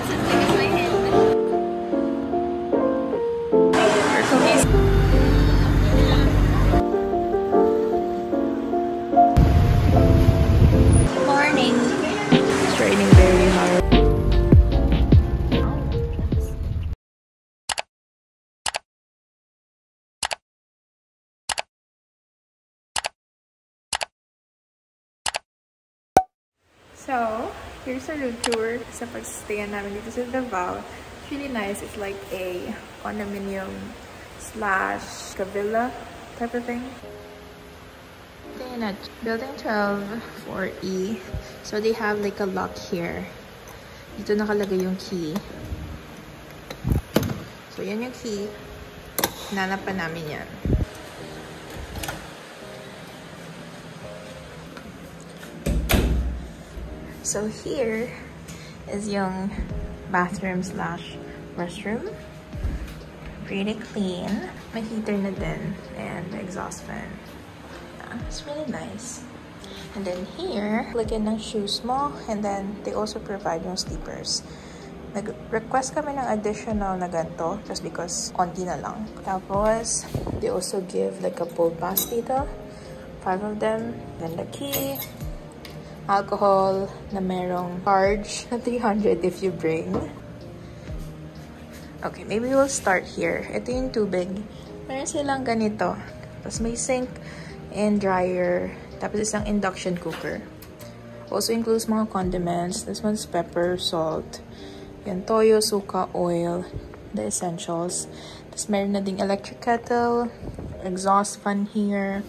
Morning. It's raining very hard. So, here's a room tour sa pagstayan namin dito sa Davao. It's really nice. It's like a condominium slash villa type of thing. Staying at Building 12 4E. So, they have like a lock here. Dito nakalagay yung key. So, yan yung key. Hinanapan namin yan. So here is yung bathroom slash restroom. Pretty clean. May heater na din and exhaust fan. Yeah, it's really nice. And then here, lagyan ng shoes mo. And then they also provide yung sleepers. Nag-request kami ng additional na ganito just because onti na lang. Tapos, they also give like a pool pass dito. 5 of them. Then the key. Alcohol na merong charge na 300 if you bring. Okay, maybe we'll start here. Ito yung tubig. Meron silang ganito. Tapos may sink and dryer. Tapos isang induction cooker. Also includes mga condiments. This one's pepper, salt. Yan, toyo, suka, oil. The essentials. Tapos meron na ding electric kettle. Exhaust fan here.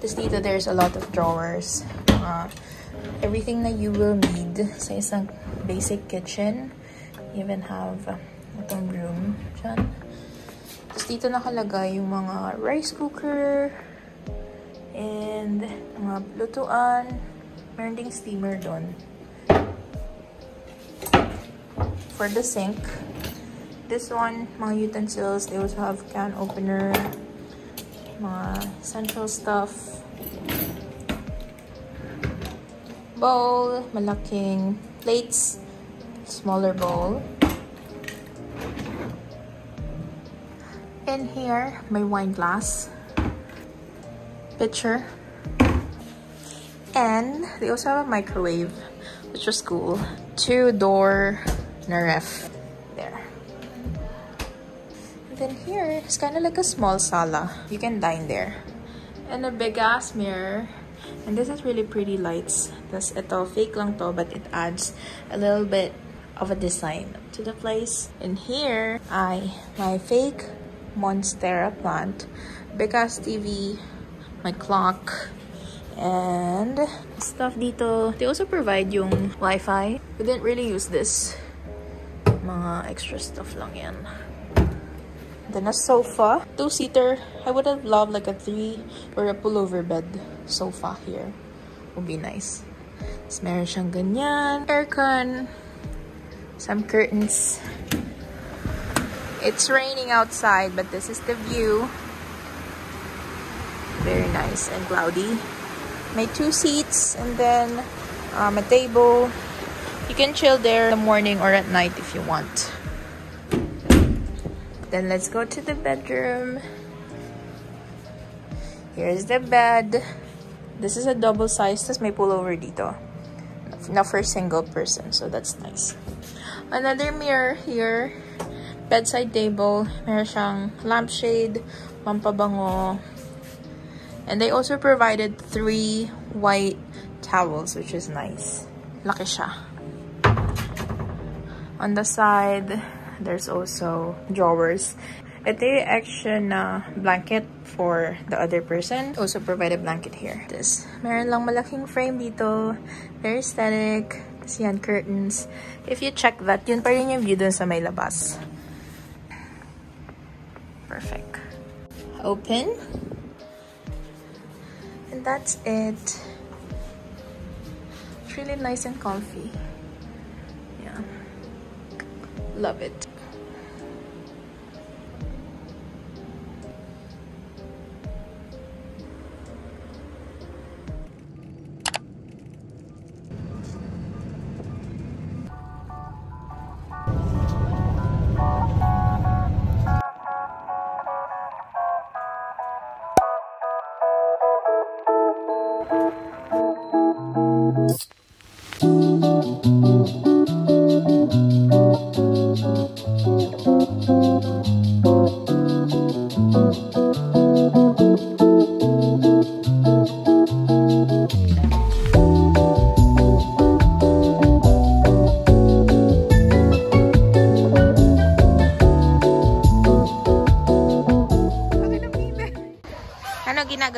Tapos dito there's a lot of drawers. Everything that you will need sa isang basic kitchen. You even have itong room dyan. Tapos dito nakalagay yung mga rice cooker and mga lutuan. Meron ding steamer doon. For the sink, this one, mga utensils, they also have can opener, mga essential stuff. Bowl, malaking plates, smaller bowl. In here, may wine glass, pitcher, and they also have a microwave, which was cool. 2-door na ref there. And then here, it's kind of like a small sala. You can dine there. And a big ass mirror. And this is really pretty lights. Tapos ito, fake lang to, but it adds a little bit of a design to the place. And here, my fake Monstera plant, big ass TV, my clock, and stuff dito. They also provide yung Wi-Fi. We didn't really use this. Mga extra stuff lang yan. Then a sofa, 2-seater. I would have loved like a 3 or a pullover bed sofa here. Would be nice. Tapos meron siyang ganyan. Aircon. Some curtains. It's raining outside, but this is the view. Very nice and cloudy. May 2 seats and then a table. You can chill there in the morning or at night if you want. Then let's go to the bedroom. Here's the bed. This is a double size. Tas may pullover dito. Not for single person, so that's nice. Another mirror here. Bedside table. Meron siyang lampshade, pampabango. And they also provided 3 white towels, which is nice. Laki siya. On the side, there's also drawers. Ito yung extra na blanket for the other person. Also provide a blanket here. This, meron lang malaking frame dito. Very aesthetic. Tapos yan, curtains. If you check that, yun pa rin yung view dun sa may labas. Perfect. Open. And that's it. It's really nice and comfy. Yeah. Love it.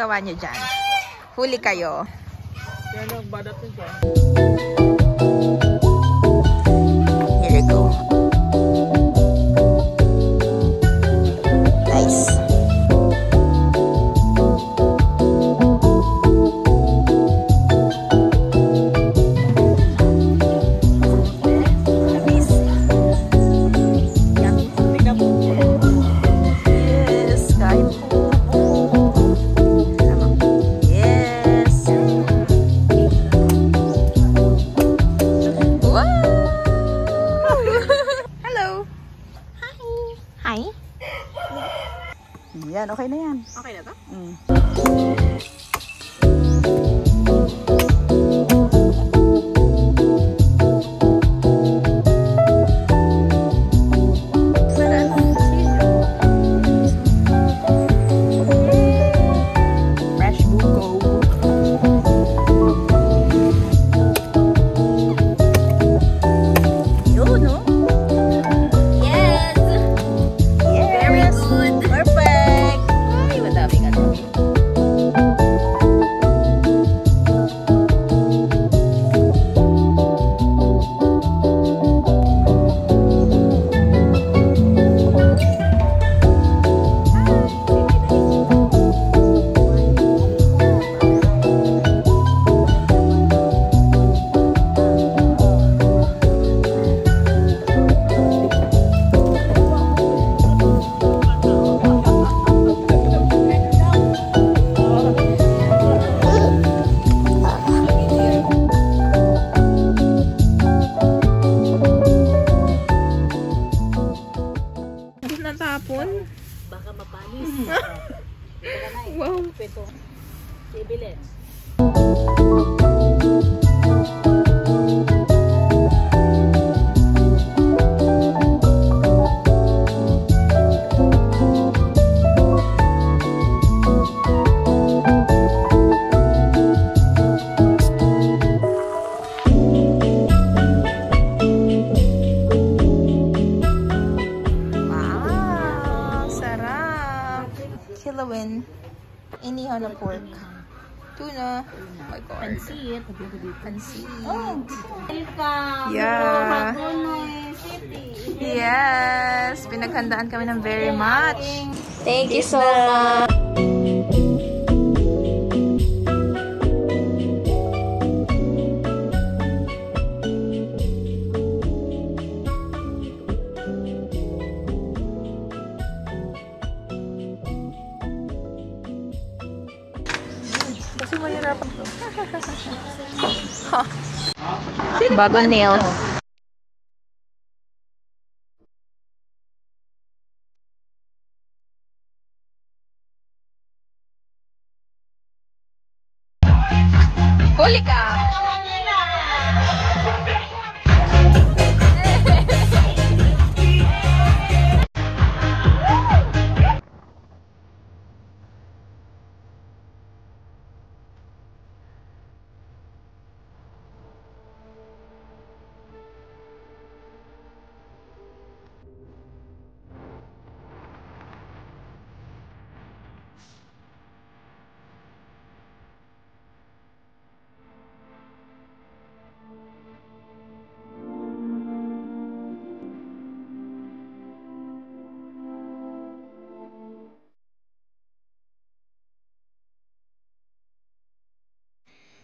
ginagawa nyo dyan? Huli kayo. Here you go. Nice. Yan, okay na yan. Okay na to? Fresh buko. Yun, no? Yes! Yes! Very good! Perfect! Ay, madami ka na. Natapon? Baka mapanis. Wow. Ito. Ibilin. Kilawin. Inihaw na pork. Tuna. Oh my God. Pansit. Pansit. Welcome. Yeah. Yes. Pinaghandaan kami ng very much. Thank you so much. Kasi mahirapan to. Bagong nails. Huli ka!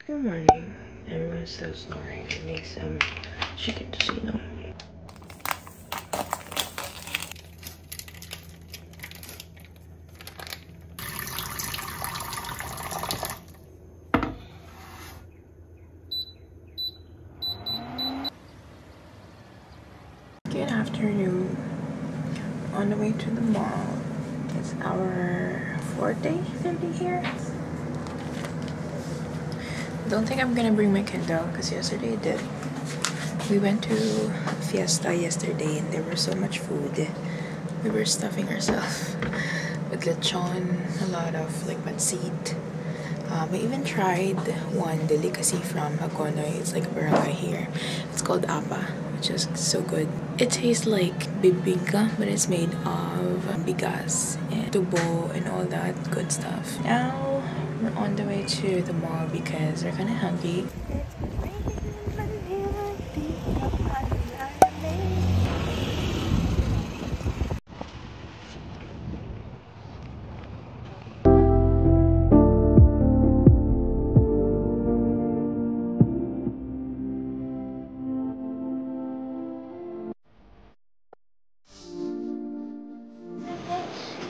Good morning. Everyone's still snoring. It makes them chicken to see them. Good afternoon. On the way to the mall. It's our 4th day filming here. Don't think I'm gonna bring my Kindle because yesterday I did. We went to Fiesta yesterday and there was so much food. We were stuffing ourselves with lechon, a lot of like pansit. We even tried one delicacy from Agonoy. It's like a barangay here. It's called Apa, which is so good. It tastes like bibingka, but it's made of bigas and tubo and all that good stuff. Now on the way to the mall because we're kind of hungry.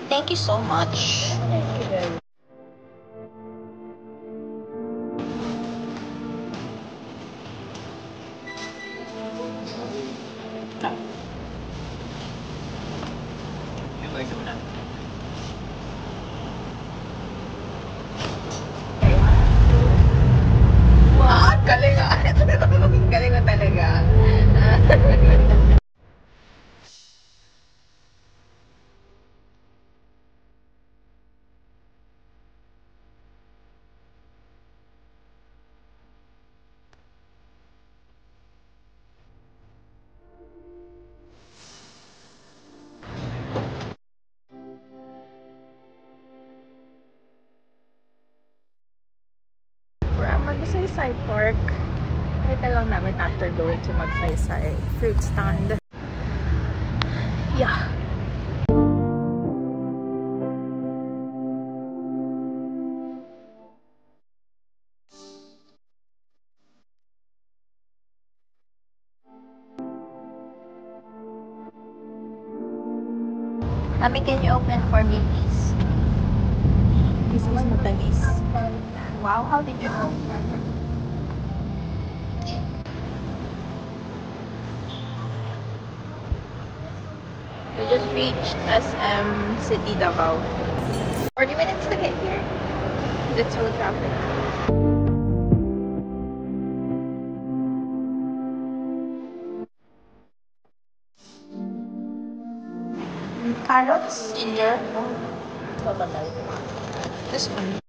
Thank you so much. Wow, galing ah. Galing mo talaga. We're at Magsaysay Park. Nakita lang namin after going to Magsaysay fruit stand. Yeah. Mami, can you open for me, please? This is matamis. Wow, how did you know? We just reached SM City Davao. 40 minutes to get here. It's so traffic. Carrots, ginger. This one.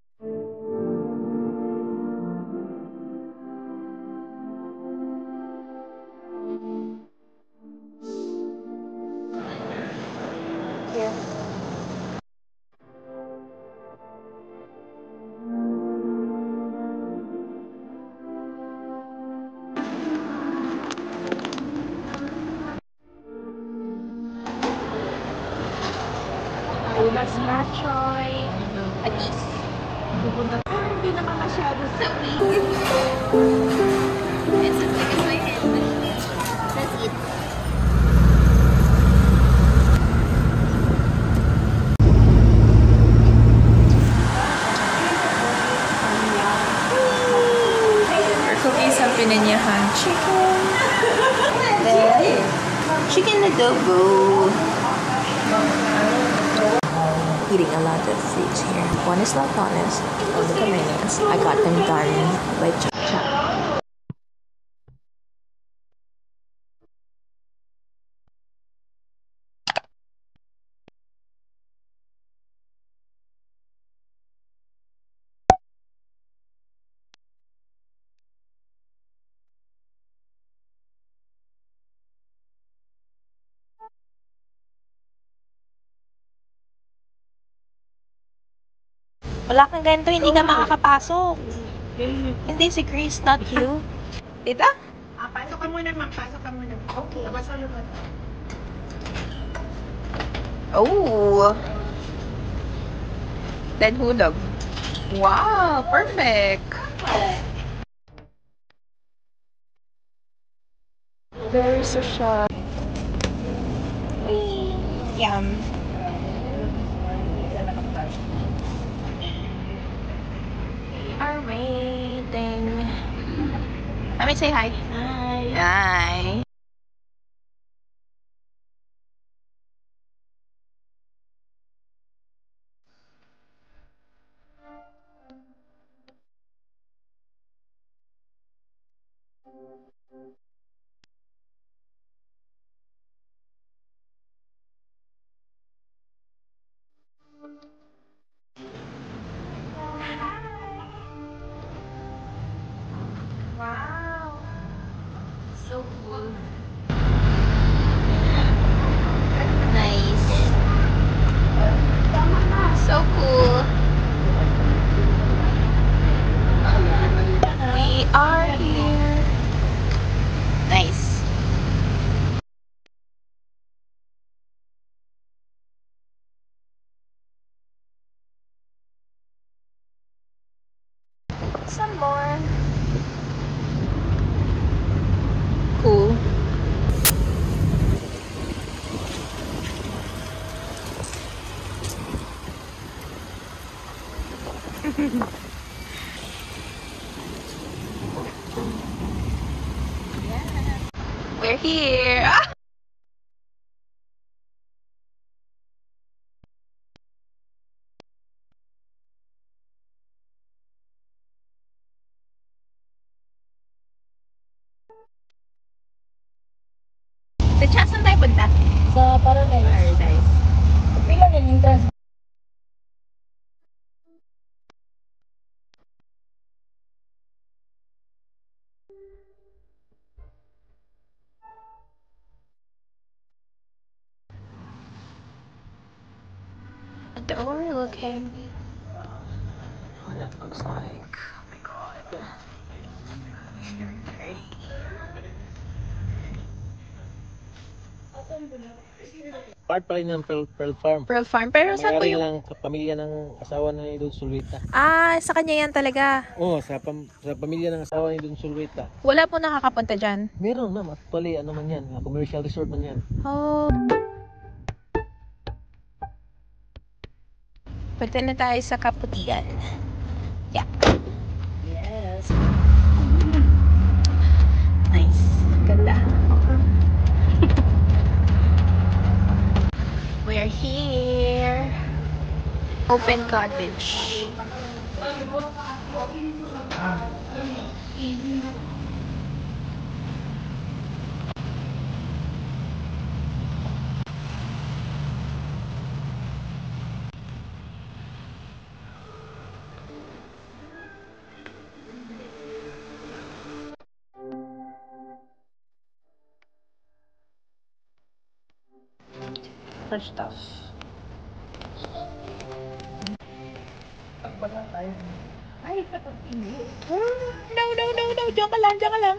Here. Ulas machoy. Anis. Pupunta ko. Hindi naman masyado sa week. It's a big in my head. Let's eat. We're cooking some pinanyahan chicken. Then, chicken adobo. Eating a lot of fruits here. One is Latones. Oh, look at my nails. I got them done by Chop Chop. Wala kang ganito, hindi ka makakapasok. Hindi, si Grace, not you. Tita? Pasok ka muna, ma'am. Pasok ka muna. Okay. Labas ka naman. Oh! Then hulog. Wow! Perfect! Very social. Yum. Are waiting. Let me say hi. Hi. Hi. Wow. So cool. We're here. Ah! Sa Chas, saan tayo punta? Sa Paradise. Pila na yung trans. At the overlooking. What it looks like. Oh my god. Very Part pa rin ng Pearl Farm. Pearl Farm. Pero saan po Mayari yung... lang pamilya ng asawa ni Don Sulwita. Ah, sa kanya yan talaga. Oo, sa pamilya ng asawa ni Don Sulwita. Wala po nakakapunta dyan. Meron ma'am, actually ano man yan, commercial resort man yan. Oh. Punta na tayo sa Kaputian. Yeah. Yes. Nice. Ganda. We're here. Open cottage. Fresh stuff. Ay, no. Diyan ka lang.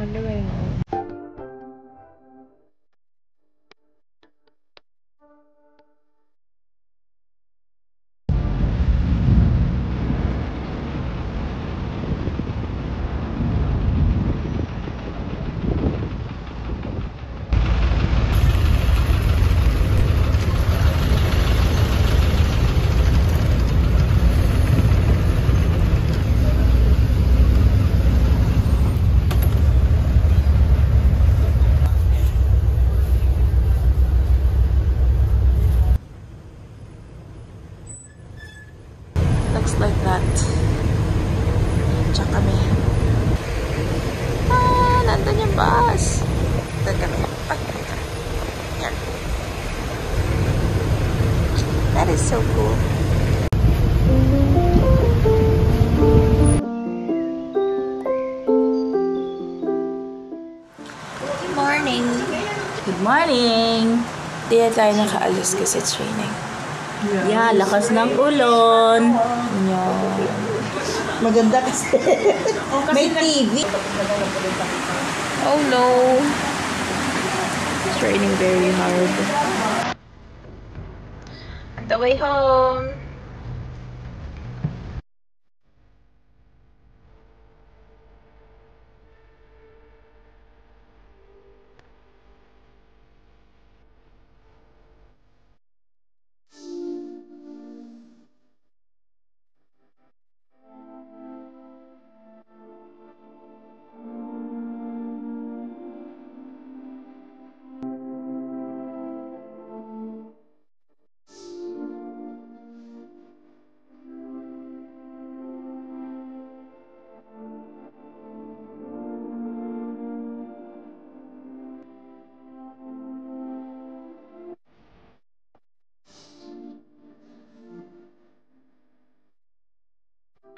On the way. Looks like that. Diyan kami. Ah, nandun yung bus. Doon kami. Yan. That is so cool. Good morning. Good morning. Di na tayo nakaalis kasi it's raining. Yeah, lakas ng ulon. Yeah. Maganda kasi. May TV. Oh no. It's raining very hard. On the way home.